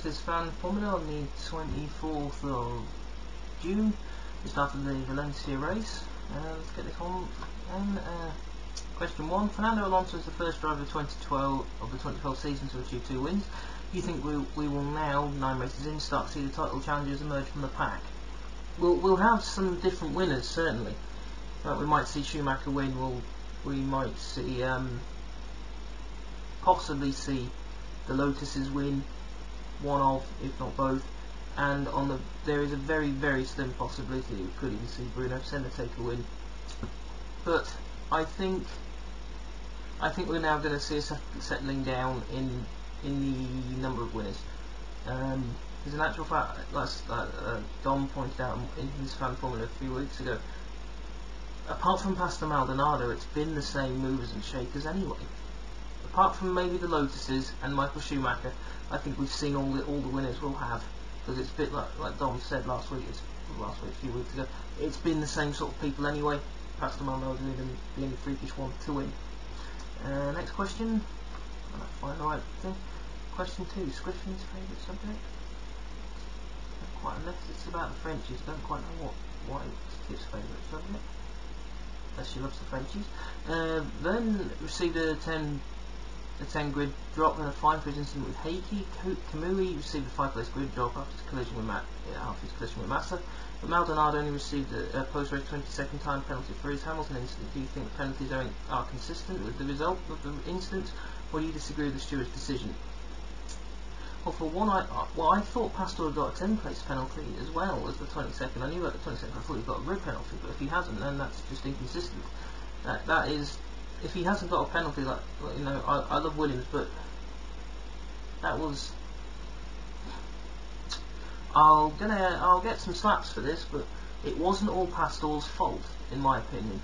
This is Fan Formula on the 24th of June. We started the Valencia race. Let's get this on. Question 1. Fernando Alonso is the first driver of the 2012 season to achieve 2 wins. Do you think we will now, 9 races in, start to see the title challengers emerge from the pack? We'll have some different winners, certainly. We might see Schumacher win. We might see possibly see the Lotuses win, one of, if not both, and there is a very, very slim possibility we could even see Bruno Senna take a win. But I think we're now going to see a settling down in the number of winners. As an actual fact, like Dom pointed out in his Fan Formula a few weeks ago, apart from Pastor Maldonado, it's been the same movers and shakers anyway. Apart from maybe the Lotuses and Michael Schumacher, I think we've seen all the winners we'll have, because it's a bit like Dom said last week, a few weeks ago. It's been the same sort of people anyway. Pastor Maldonado is even the only freakish one to win. Next question. I'll find the right thing. Question 2. Squishman's favourite subject. Quite unless it's about the Frenchies. Don't quite know why it's his favourite subject. Unless she loves the Frenchies. Then received a 10 grid drop and a 5 grid incident with Heikki. Kamui received a 5 place grid drop after his collision with Massa. But Maldonado only received a post-race 22nd time penalty for his Hamilton incident. Do you think the penalties are consistent with the result of the incident, or do you disagree with the steward's decision? Well, for one, I thought Pastor had got a 10 place penalty as well as the 22nd. I knew about the 22nd. I thought he got a grid penalty, but if he hasn't, then that's just inconsistent. That is, if he hasn't got a penalty, I love Williams, but that was. I'll get some slaps for this, but it wasn't all Pastor's fault, in my opinion.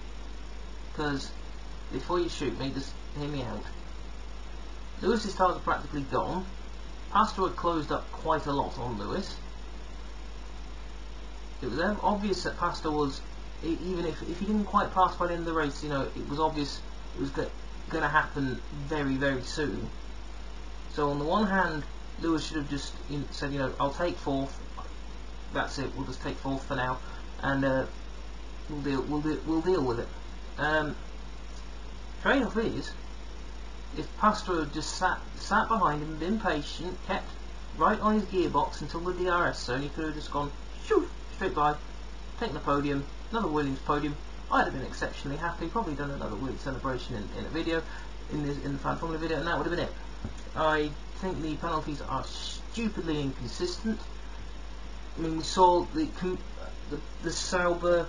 Because before you shoot me, just hear me out. Lewis's tyres are practically gone. Pastor had closed up quite a lot on Lewis. It was obvious that Pastor was, even if he didn't quite pass by the end of the race, it was obvious it was going to happen very, very soon. So on the one hand, Lewis should have just said, I'll take 4th. That's it. We'll just take 4th for now, and we'll deal with it. Trade-off is, if Pastor had just sat behind him, been patient, kept right on his gearbox until the DRS zone, he could have just gone shoo, straight by, taken the podium, another Williams podium. I'd have been exceptionally happy. Probably done another weird celebration in a video, in the Fan Formula video, and that would have been it. I think the penalties are stupidly inconsistent. I mean, we saw the Sauber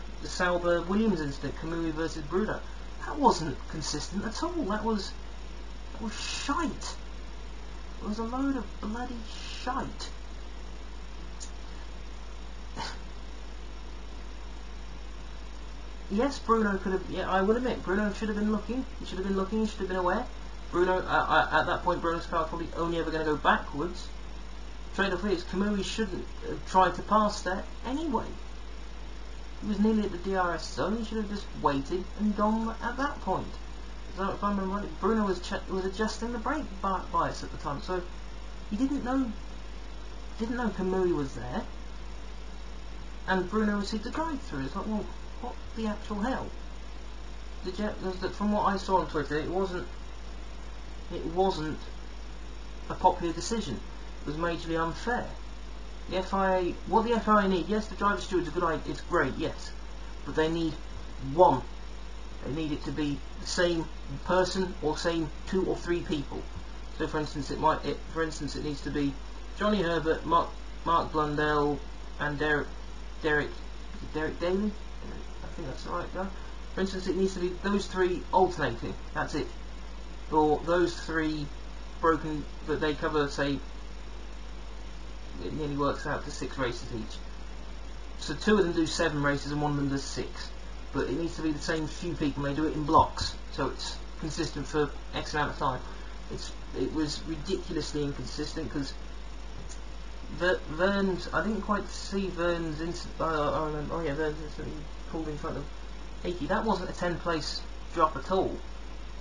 Williams incident, Kamui versus Bruno. That wasn't consistent at all. That was shite. It was a load of bloody shite. Yes, Bruno could have. Yeah, I will admit, Bruno should have been looking. He should have been looking. He should have been aware. Bruno, at that point, Bruno's car was probably only ever going to go backwards. Trade-off is, Kamui shouldn't have tried to pass there anyway. He was nearly at the DRS zone. He should have just waited and gone at that point. So if I remember right, Bruno was adjusting the brake bias at the time, so he didn't know Kamui was there, and Bruno received a drive-through. It's like, well, what the actual hell? From what I saw on Twitter, it wasn't a popular decision. It was majorly unfair. What the FIA need, yes, the driver steward's a good idea, it's great, yes, but they need one. They need it to be the same person or same 2 or 3 people. So, for instance, it needs to be Johnny Herbert, Mark Blundell, and Derek Daly. I think that's the right guy. For instance, it needs to be those 3 alternating. That's it. Or those 3 broken, but they cover, say, it nearly works out to 6 races each. So 2 of them do 7 races and 1 of them does 6. But it needs to be the same few people. They do it in blocks, so it's consistent for X amount of time. It was ridiculously inconsistent because Vern's. I didn't quite see Vern's incident. I remember. Oh yeah, Vern's incident. He pulled in front of Heikki. That wasn't a 10 place drop at all.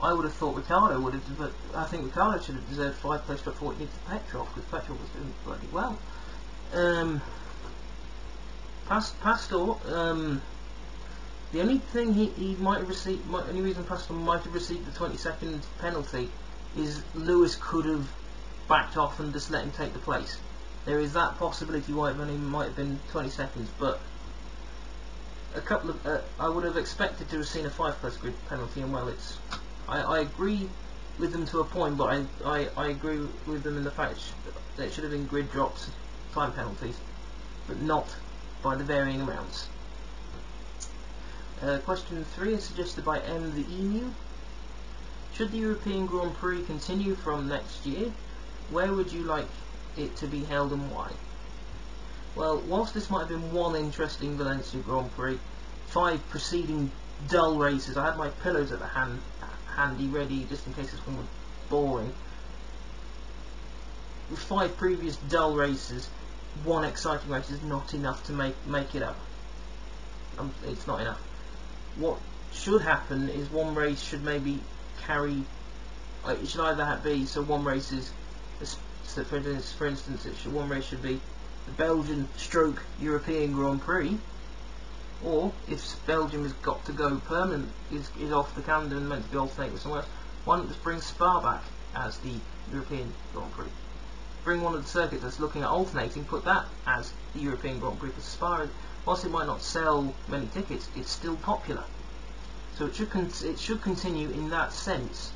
I would have thought Ricardo would have, but I think Ricardo should have deserved 5 place drop for what he did to Petrov, because Petrov was doing bloody well. Pastor, the only thing he might have received, only reason Pastor might have received the 20-second penalty is Lewis could have backed off and just let him take the place. There is that possibility why it only might have been 20 seconds, but a couple of I would have expected to have seen a 5+ grid penalty, and well, I agree with them to a point, but I agree with them in the fact that it should have been grid drops, time penalties, but not by the varying amounts. Question 3 is suggested by M the Emu. Should the European Grand Prix continue from next year? Where would you like it to be held and why? Well, whilst this might have been one interesting Valencia Grand Prix, 5 preceding dull races, I had my pillows at the handy ready just in case this one was boring. With 5 previous dull races, 1 exciting race is not enough to make it up. It's not enough. What should happen is one race should maybe carry, it should either be, so one race is, so for instance one race should be the Belgian stroke European Grand Prix, or if Belgium has got to go permanent, is off the calendar and meant to be alternated with somewhere else, why not just bring Spa back as the European Grand Prix? Bring one of the circuits that's looking at alternating, put that as the European Grand Prix, because Spa, whilst it might not sell many tickets, it's still popular. So it should continue in that sense.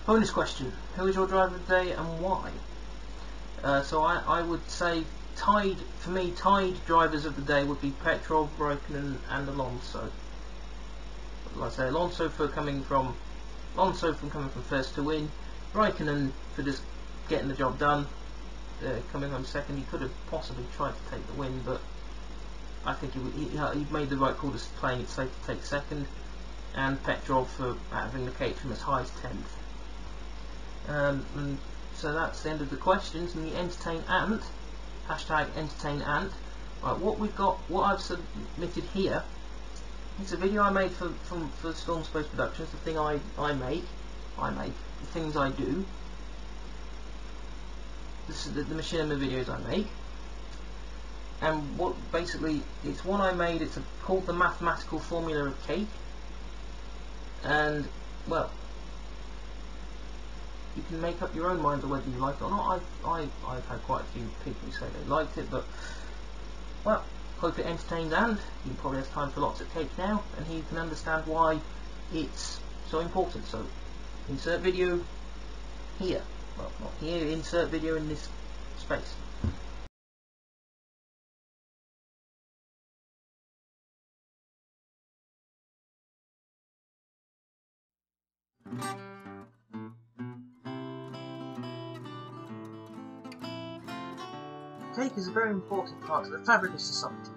Bonus question: who is your driver of the day and why? So I would say tied drivers of the day would be Petrov, Raikkonen and Alonso. Like I say, Alonso from coming from first to win, Raikkonen for just getting the job done, coming home second. He could have possibly tried to take the win, but I think he made the right call, just playing it safe to take second, and Petrov for having the cake from as high as 10th. And so that's the end of the questions and the entertain ant, hashtag entertain ant. Right, what I've submitted here, it's a video I made for Stormspace Productions, the thing I make, the things I do. This is the machinima videos I make. And what basically, it's one I made, it's called the mathematical formula of cake. And, well, you can make up your own mind on whether you like it or not. I've had quite a few people who say they liked it, but, well, hope it entertains, and he probably has time for lots of cake now, and he can understand why it's so important. So, insert video here. Well, not here, insert video in this space. Cake is a very important part of the fabric of society.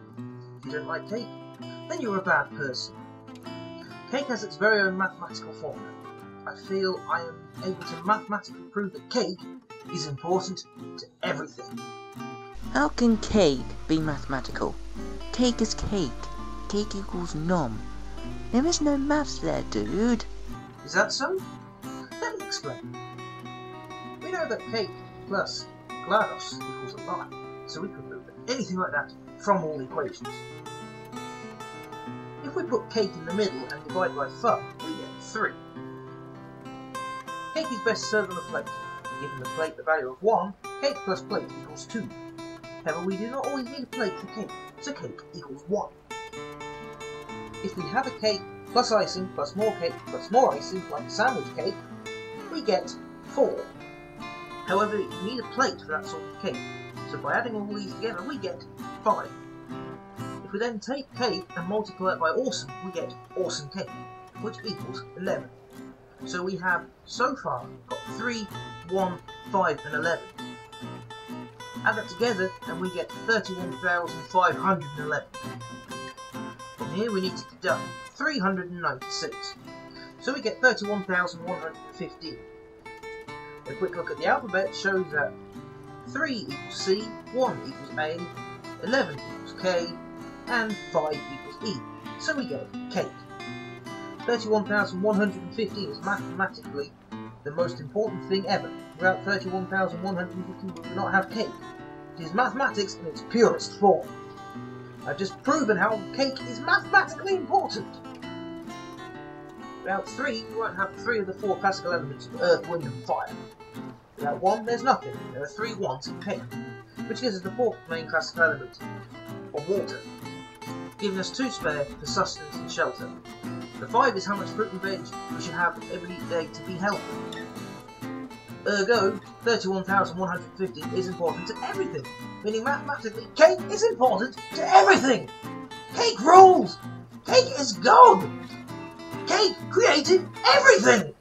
If you don't like cake, then you're a bad person. Cake has its very own mathematical formula. I feel I am able to mathematically prove that cake is important to everything. How can cake be mathematical? Cake is cake. Cake equals nom. There is no maths there, dude. Is that so? Let me explain. We know that cake plus GLaDOS equals a line, so we can prove anything like that from all equations. If we put cake in the middle and divide by thumb, we get 3. Cake is best served on a plate. Given the plate the value of 1, cake plus plate equals 2. However, we do not always need a plate for cake, so cake equals 1. If we have a cake plus icing plus more cake plus more icing, like sandwich cake, we get 4. However, you need a plate for that sort of cake, so by adding all these together we get 5. If we then take cake and multiply it by awesome, we get awesome cake, which equals 11. So we have, so far, got 3, 1, 5 and 11. Add that together and we get 31,511. From here we need to deduct 396. So we get 31,115. A quick look at the alphabet shows that 3 equals C, 1 equals A, 11 equals K, and 5 equals E. So we get cake. 31,115 is mathematically the most important thing ever. Without 31,115 we would not have cake. It is mathematics in its purest form. I've just proven how cake is mathematically important. Without 3, we won't have 3 of the 4 classical elements of earth, wind and fire. Without 1, there's nothing. There are 3 1s in cake, which gives us the 4th main classical element, of water, giving us 2 spare for sustenance and shelter. The 5 is how much fruit and veg we should have every day to be healthy. Ergo, 31,150 is important to everything, meaning mathematically cake is important to everything! Cake rules! Cake is God! Cake created everything!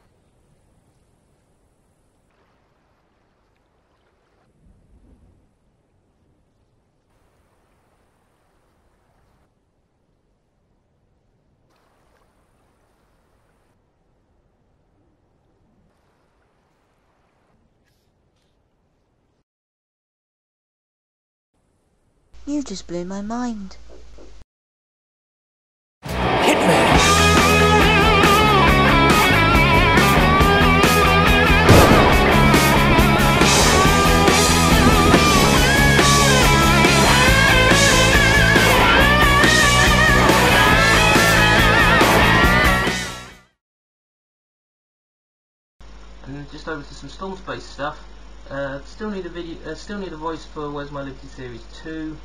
You just blew my mind. And just over to some Stormspace stuff. Still need a video. Still need a voice for Where's My Liberty Series 2,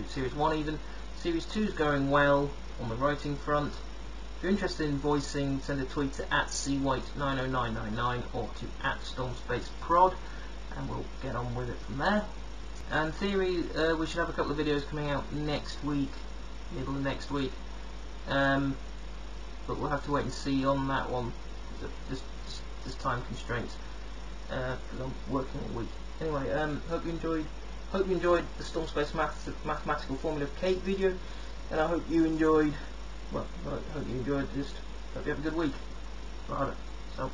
Series 1 even. Series 2 is going well on the writing front. If you're interested in voicing, send a tweet to @cwhite90999 or to @stormspaceprod, and we'll get on with it from there. And theory, we should have a couple of videos coming out next week, middle of next week. But we'll have to wait and see on that one. Just time constraints. Because I'm working all week. Anyway, hope you enjoyed the Stormspace mathematical formula of cake video, and I hope you enjoyed. Well, I hope you enjoyed. Hope you have a good week. Right. So.